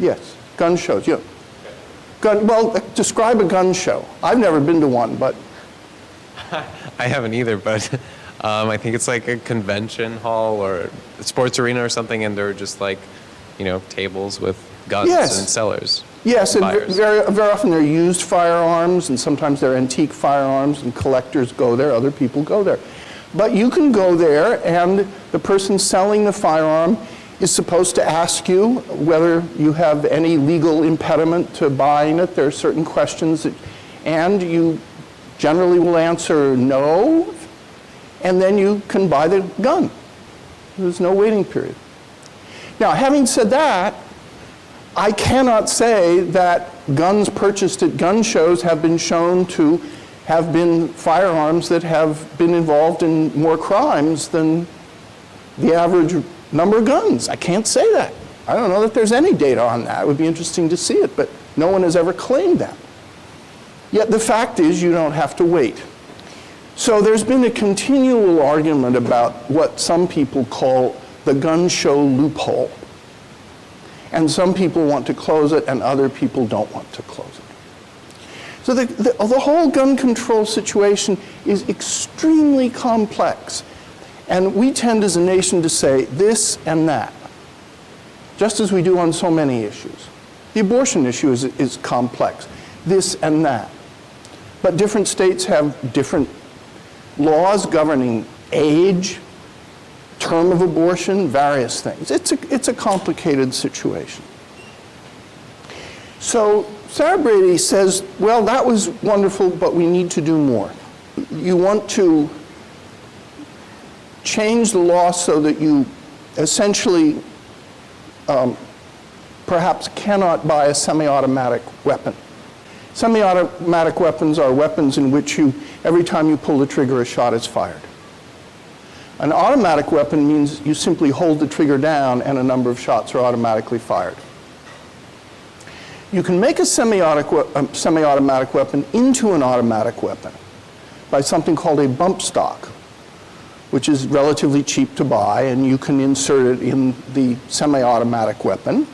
Yes, gun shows, yeah. Well, describe a gun show. I've never been to one, but... I haven't either, but I think it's like a convention hall or a sports arena or something, and they're just like, tables with guns Yes. and sellers. Yes, and buyers. very often they're used firearms, and sometimes they're antique firearms, and collectors go there, other people go there. But you can go there, and the person selling the firearm is supposed to ask you whether you have any legal impediment to buying it. There are certain questions, and you generally will answer no, and then you can buy the gun. There's no waiting period. Now, having said that, I cannot say that guns purchased at gun shows have been shown to have been firearms that have been involved in more crimes than the average number of guns. I can't say that. I don't know that there's any data on that. It would be interesting to see it, but no one has ever claimed that. Yet the fact is you don't have to wait. So there's been a continual argument about what some people call the gun show loophole. And some people want to close it, and other people don't want to close it. So the whole gun control situation is extremely complex. And we tend as a nation to say this and that, just as we do on so many issues. The abortion issue is complex, this and that. But different states have different laws governing age, term of abortion, various things. It's a complicated situation. So Sarah Brady says, well, that was wonderful, but we need to do more. You want to change the law so that you essentially perhaps cannot buy a semi-automatic weapon. Semi-automatic weapons are weapons in which every time you pull the trigger, a shot is fired. An automatic weapon means you simply hold the trigger down and a number of shots are automatically fired. You can make a semi-automatic weapon into an automatic weapon by something called a bump stock, which is relatively cheap to buy, and you can insert it in the semi-automatic weapon,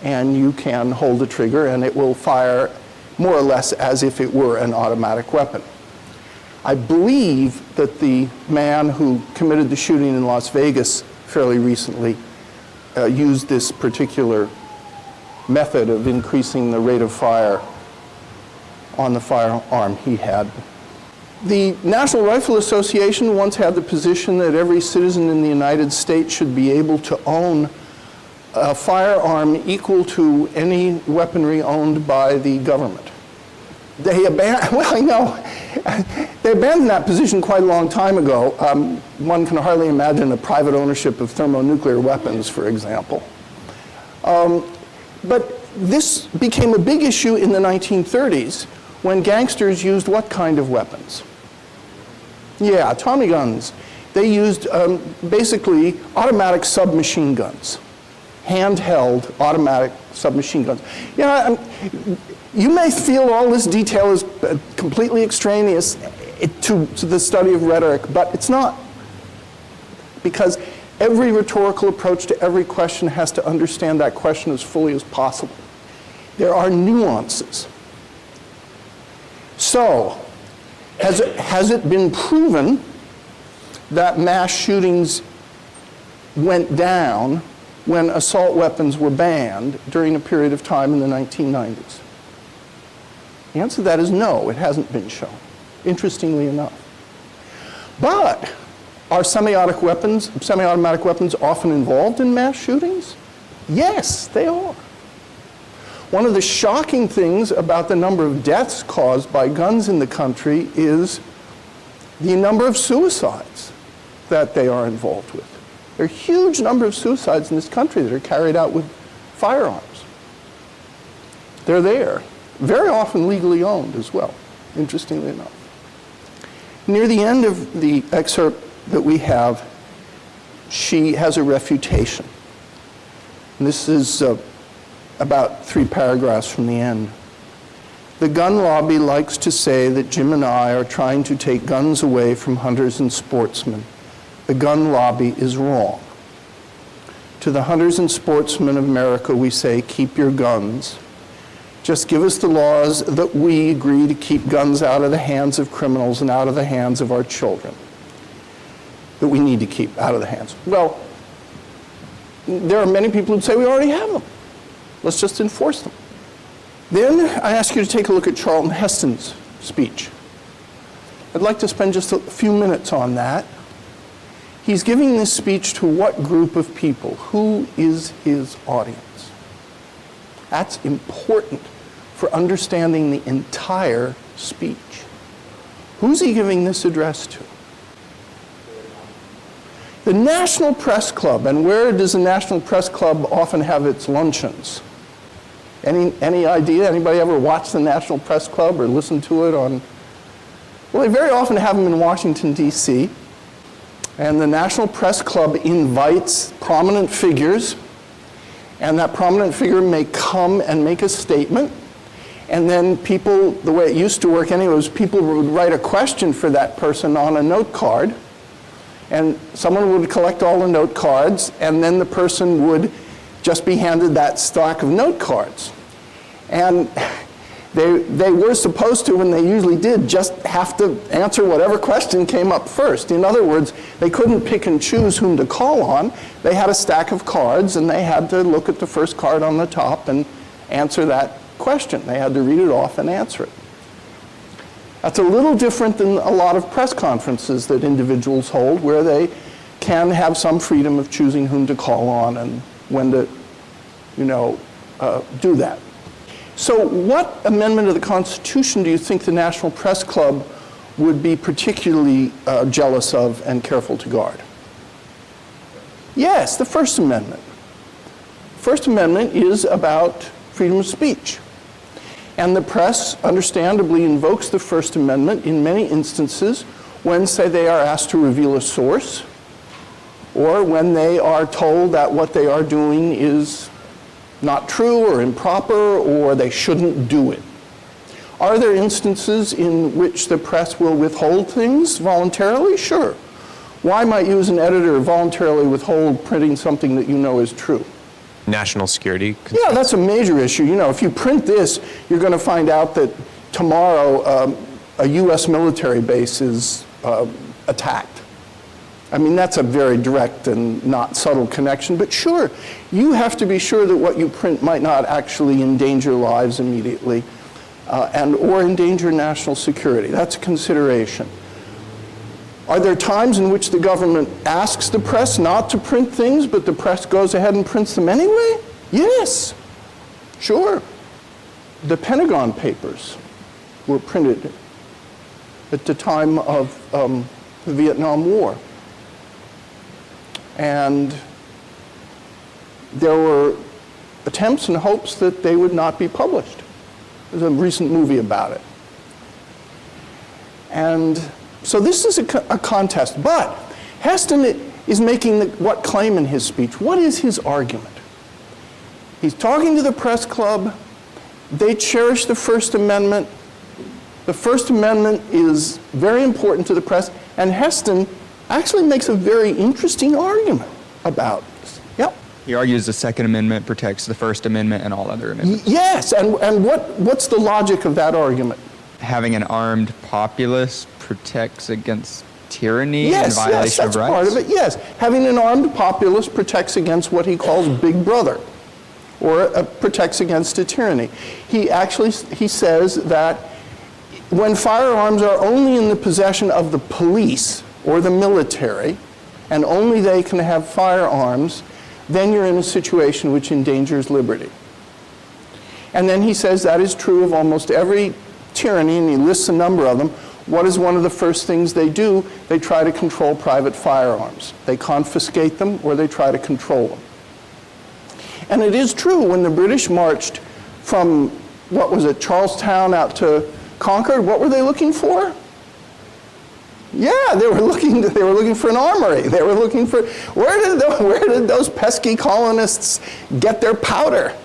and you can hold the trigger, and it will fire more or less as if it were an automatic weapon. I believe that the man who committed the shooting in Las Vegas fairly recently used this particular method of increasing the rate of fire on the firearm he had. The National Rifle Association once had the position that every citizen in the United States should be able to own a firearm equal to any weaponry owned by the government. They abandoned that position quite a long time ago. One can hardly imagine the private ownership of thermonuclear weapons, for example. But this became a big issue in the 1930s when gangsters used what kind of weapons? Yeah, Tommy guns. They used basically automatic submachine guns, handheld automatic submachine guns. You may feel all this detail is completely extraneous to the study of rhetoric, but it's not. Because every rhetorical approach to every question has to understand that question as fully as possible. There are nuances. So, has it been proven that mass shootings went down when assault weapons were banned during a period of time in the 1990s? The answer to that is no, it hasn't been shown, interestingly enough. But are semi-automatic weapons often involved in mass shootings? Yes, they are. One of the shocking things about the number of deaths caused by guns in the country is the number of suicides that they are involved with. There are a huge number of suicides in this country that are carried out with firearms. They're there. Very often legally owned as well, interestingly enough. Near the end of the excerpt that we have, she has a refutation. And this is about 3 paragraphs from the end. The gun lobby likes to say that Jim and I are trying to take guns away from hunters and sportsmen. The gun lobby is wrong. To the hunters and sportsmen of America, we say, keep your guns. Just give us the laws that we agree to keep guns out of the hands of criminals and out of the hands of our children, that we need to keep out of the hands. Well, there are many people who say we already have them. Let's just enforce them. Then I ask you to take a look at Charlton Heston's speech. I'd like to spend just a few minutes on that. He's giving this speech to what group of people? Who is his audience? That's important for understanding the entire speech. Who's he giving this address to? The National Press Club. And where does the National Press Club often have its luncheons? Any idea? Anybody ever watch the National Press Club or listen to it on? Well, they very often have them in Washington, D.C. And the National Press Club invites prominent figures, and that prominent figure may come and make a statement, and then people, the way it used to work anyway, was people would write a question for that person on a note card, and someone would collect all the note cards, and then the person would just be handed that stack of note cards. And they were supposed to, and they usually did, just have to answer whatever question came up first. In other words, they couldn't pick and choose whom to call on. They had a stack of cards, and they had to look at the first card on the top and answer that question. They had to read it off and answer it. That's a little different than a lot of press conferences that individuals hold, where they can have some freedom of choosing whom to call on and when to, do that. So what amendment of the Constitution do you think the National Press Club would be particularly jealous of and careful to guard? Yes, the First Amendment. First Amendment is about freedom of speech. And the press understandably invokes the First Amendment in many instances when, say, they are asked to reveal a source, or when they are told that what they are doing is not true or improper, or they shouldn't do it. Are there instances in which the press will withhold things voluntarily? Sure. Why might you as an editor voluntarily withhold printing something that you know is true? National security? Yeah, that's a major issue. If you print this, you're going to find out that tomorrow a U.S. military base is attacked. I mean, that's a very direct and not subtle connection, but sure, you have to be sure that what you print might not actually endanger lives immediately or endanger national security. That's a consideration. Are there times in which the government asks the press not to print things, but the press goes ahead and prints them anyway? Yes, sure. The Pentagon Papers were printed at the time of the Vietnam War. And there were attempts and hopes that they would not be published. There's a recent movie about it. And so this is a contest. But Heston is making what claim in his speech? What is his argument? He's talking to the press club. They cherish the First Amendment. The First Amendment is very important to the press. And Heston actually makes a very interesting argument about this. Yep. He argues the Second Amendment protects the First Amendment and all other amendments. Yes, and what's the logic of that argument? Having an armed populace protects against tyranny and Yes, violation that's of rights? part of it, yes. Having an armed populace protects against what he calls Big Brother, or protects against a tyranny. He says that when firearms are only in the possession of the police or the military, and only they can have firearms, then you're in a situation which endangers liberty. And then he says that is true of almost every tyranny, and he lists a number of them. What is one of the first things they do? They try to control private firearms. They confiscate them, or they try to control them. And it is true, when the British marched from, Charlestown out to Concord, what were they looking for? Yeah, they were looking for an armory. They were looking for, where did those pesky colonists get their powder?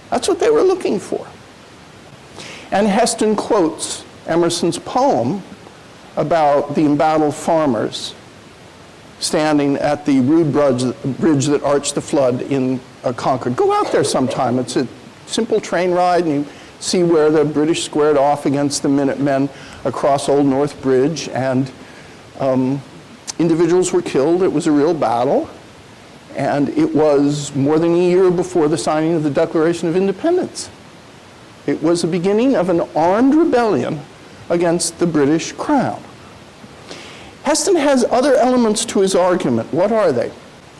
That's what they were looking for. And Heston quotes Emerson's poem about the embattled farmers standing at the rude bridge that arched the flood in Concord. Go out there sometime. It's a simple train ride, and you see where the British squared off against the Minutemen across Old North Bridge, and individuals were killed. It was a real battle, and it was more than a year before the signing of the Declaration of Independence. It was the beginning of an armed rebellion against the British Crown. Heston has other elements to his argument. What are they?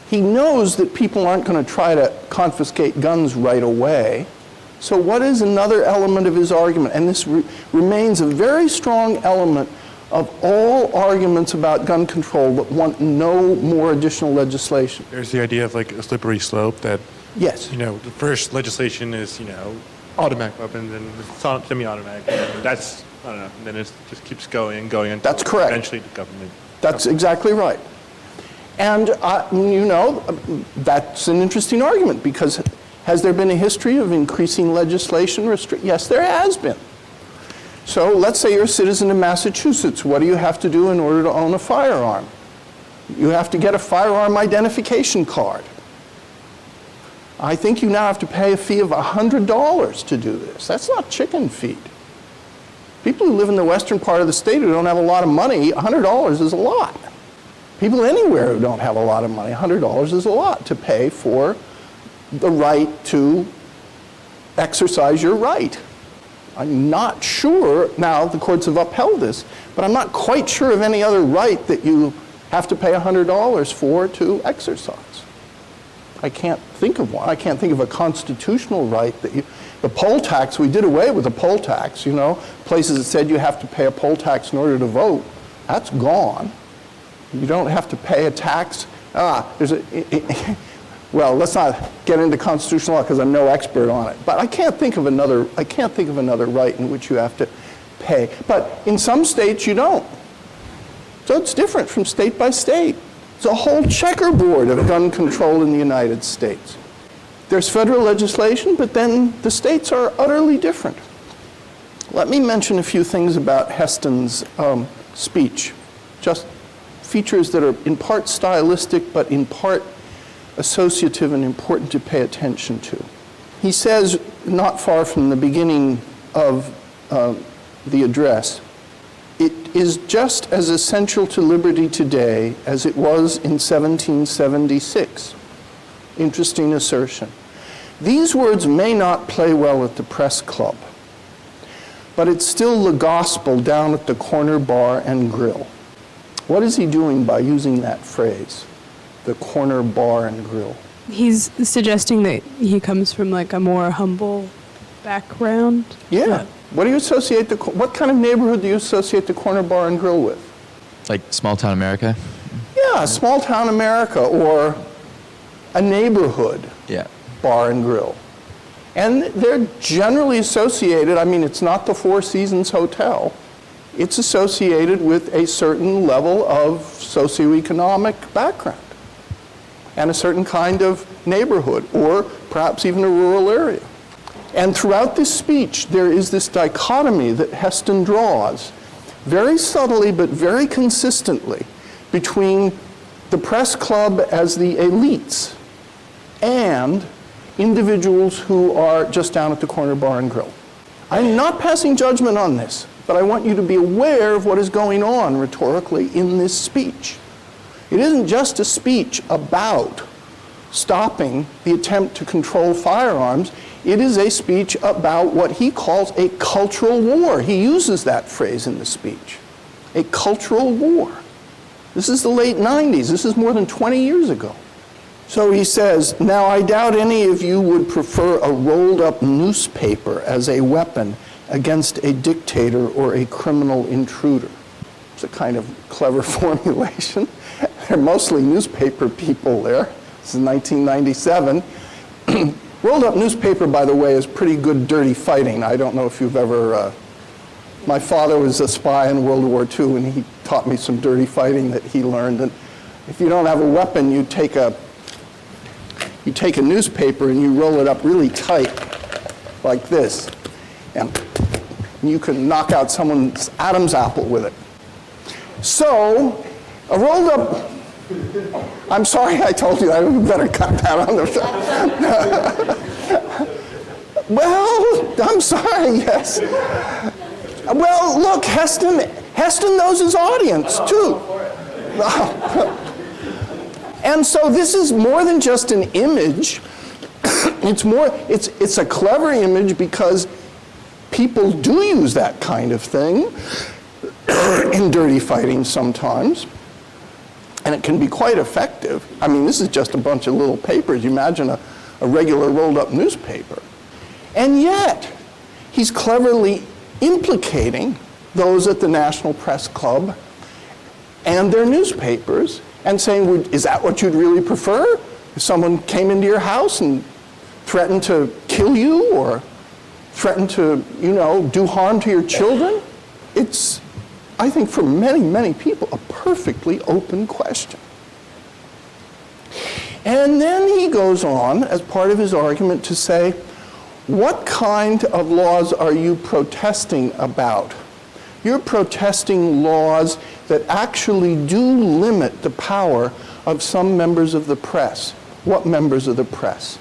He knows that people aren't going to try to confiscate guns right away. So what is another element of his argument? And this remains a very strong element of all arguments about gun control that want no more additional legislation. There's the idea of like a slippery slope that, Yes. the first legislation is, automatic weapons and semi-automatic. That's, I don't know, and then it just keeps going and going until That's correct. eventually the government. That's exactly right. And, that's an interesting argument, because has there been a history of increasing legislation? Yes, there has been. So let's say you're a citizen of Massachusetts. What do you have to do in order to own a firearm? You have to get a firearm identification card. I think you now have to pay a fee of $100 to do this. That's not chicken feed. People who live in the western part of the state who don't have a lot of money, $100 is a lot. People anywhere who don't have a lot of money, $100 is a lot to pay for the right to exercise your right. I'm not sure, now the courts have upheld this, but I'm not quite sure of any other right that you have to pay $100 for to exercise. I can't think of one. I can't think of a constitutional right that the poll tax, we did away with the poll tax, places that said you have to pay a poll tax in order to vote. That's gone. You don't have to pay a tax. Well, let's not get into constitutional law because I'm no expert on it. But I can't think of another right in which you have to pay. But in some states you don't. So it's different from state by state. It's a whole checkerboard of gun control in the United States. There's federal legislation, but then the states are utterly different. Let me mention a few things about Heston's speech, just features that are in part stylistic, but in part associative and important to pay attention to. He says, not far from the beginning of the address, "It is just as essential to liberty today as it was in 1776. Interesting assertion. These words may not play well at the press club, but it's still the gospel down at the corner bar and grill. What is he doing by using that phrase, the corner bar and grill? He's suggesting that he comes from like a more humble background. Yeah. What do you associate what kind of neighborhood do you associate the corner bar and grill with? Like small town America? Yeah, small town America or a neighborhood Yeah. bar and grill. And they're generally associated, it's not the Four Seasons Hotel. It's associated with a certain level of socioeconomic background and a certain kind of neighborhood, or perhaps even a rural area. And throughout this speech, there is this dichotomy that Heston draws, very subtly but very consistently, between the press club as the elites and individuals who are just down at the corner bar and grill. I'm not passing judgment on this, but I want you to be aware of what is going on rhetorically in this speech. It isn't just a speech about stopping the attempt to control firearms. It is a speech about what he calls a cultural war. He uses that phrase in the speech, a cultural war. This is the late 90s. This is more than 20 years ago. So he says, "Now I doubt any of you would prefer a rolled up newspaper as a weapon against a dictator or a criminal intruder." It's a kind of clever formulation. They're mostly newspaper people there. This is 1997. Rolled up newspaper, by the way, is pretty good dirty fighting. I don't know if you've ever, my father was a spy in World War II, and he taught me some dirty fighting that he learned. And if you don't have a weapon, you take a newspaper and you roll it up really tight, like this. And you can knock out someone's Adam's apple with it. So, a rolled up I'm sorry I told you. I better cut that on the... Well, I'm sorry, yes. Well, look, Heston knows his audience, too. And so this is more than just an image. It's a clever image because people do use that kind of thing in dirty fighting sometimes. And it can be quite effective. I mean, this is just a bunch of little papers. You imagine a regular rolled up newspaper. And yet, he's cleverly implicating those at the National Press Club and their newspapers and saying, is that what you'd really prefer? If someone came into your house and threatened to kill you or threatened to, do harm to your children? It's, I think, for many, many people, a perfectly open question. And then he goes on, as part of his argument, to say, what kind of laws are you protesting about? You're protesting laws that actually do limit the power of some members of the press. What members of the press?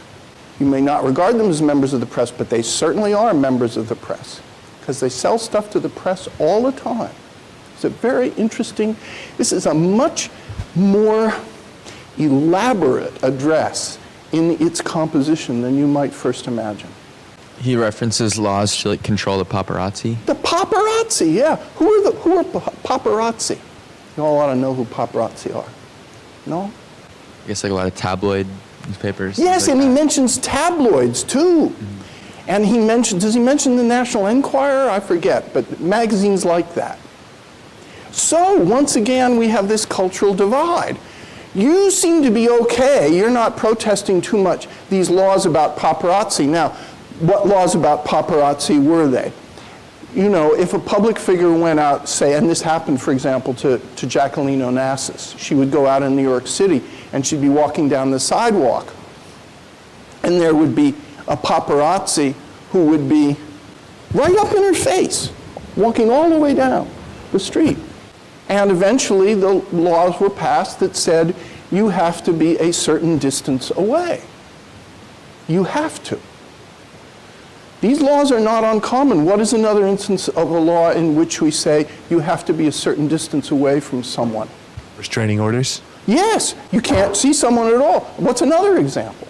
You may not regard them as members of the press, but they certainly are members of the press, because they sell stuff to the press all the time. It's a very interesting, this is a much more elaborate address in its composition than you might first imagine. He references laws to control the paparazzi. The paparazzi, yeah. Who are paparazzi? You all ought to know who paparazzi are. No? I guess a lot of tabloid newspapers. Yes, and he mentions tabloids too. And does he mention the National Enquirer? I forget, but magazines like that. So, once again, we have this cultural divide. You seem to be okay. You're not protesting too much these laws about paparazzi. Now, what laws about paparazzi were they? If a public figure went out, say, and this happened, for example, to Jacqueline Onassis. She would go out in New York City, and she'd be walking down the sidewalk, and there would be a paparazzi who would be right up in her face, walking all the way down the street. And eventually, the laws were passed that said, you have to be a certain distance away. You have to. These laws are not uncommon. What is another instance of a law in which we say you have to be a certain distance away from someone? Restraining orders? Yes, you can't see someone at all. What's another example?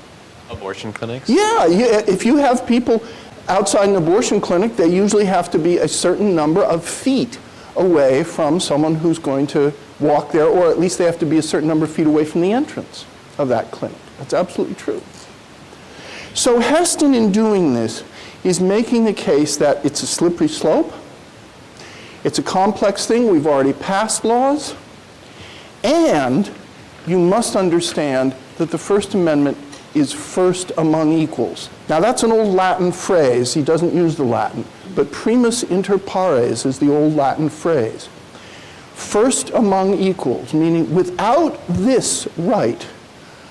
Abortion clinics? Yeah, if you have people outside an abortion clinic, they usually have to be a certain number of feet away from someone who's going to walk there, or at least they have to be a certain number of feet away from the entrance of that clinic. That's absolutely true. So Heston, in doing this, is making the case that it's a slippery slope, it's a complex thing, we've already passed laws, and you must understand that the First Amendment is first among equals. Now that's an old Latin phrase, he doesn't use the Latin, but primus inter pares is the old Latin phrase. First among equals, meaning without this right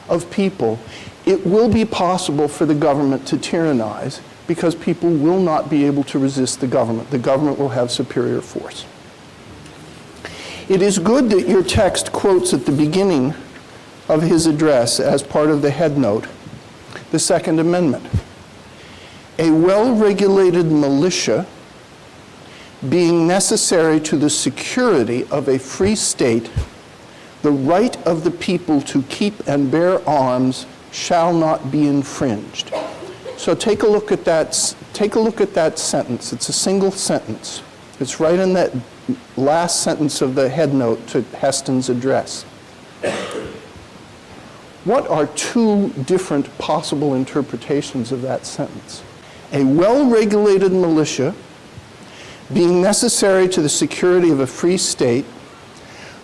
of people, it will be possible for the government to tyrannize, because people will not be able to resist the government. The government will have superior force. It is good that your text quotes at the beginning of his address, as part of the headnote, the Second Amendment. A well-regulated militia being necessary to the security of a free state, the right of the people to keep and bear arms shall not be infringed. So take a look at that. Take a look at that sentence. It's a single sentence. It's right in that last sentence of the headnote to Heston's address. What are two different possible interpretations of that sentence? A well-regulated militia being necessary to the security of a free state,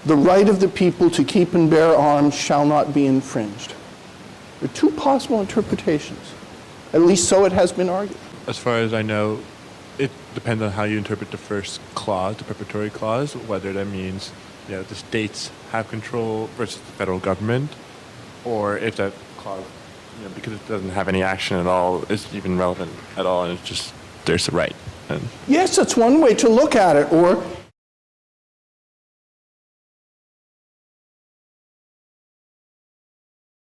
the right of the people to keep and bear arms shall not be infringed. There are two possible interpretations. At least so it has been argued. As far as I know, it depends on how you interpret the first clause, the preparatory clause, whether that means the states have control versus the federal government, or if that clause, because it doesn't have any action at all, is even relevant at all, and it's just there's a right. And yes, that's one way to look at it. Or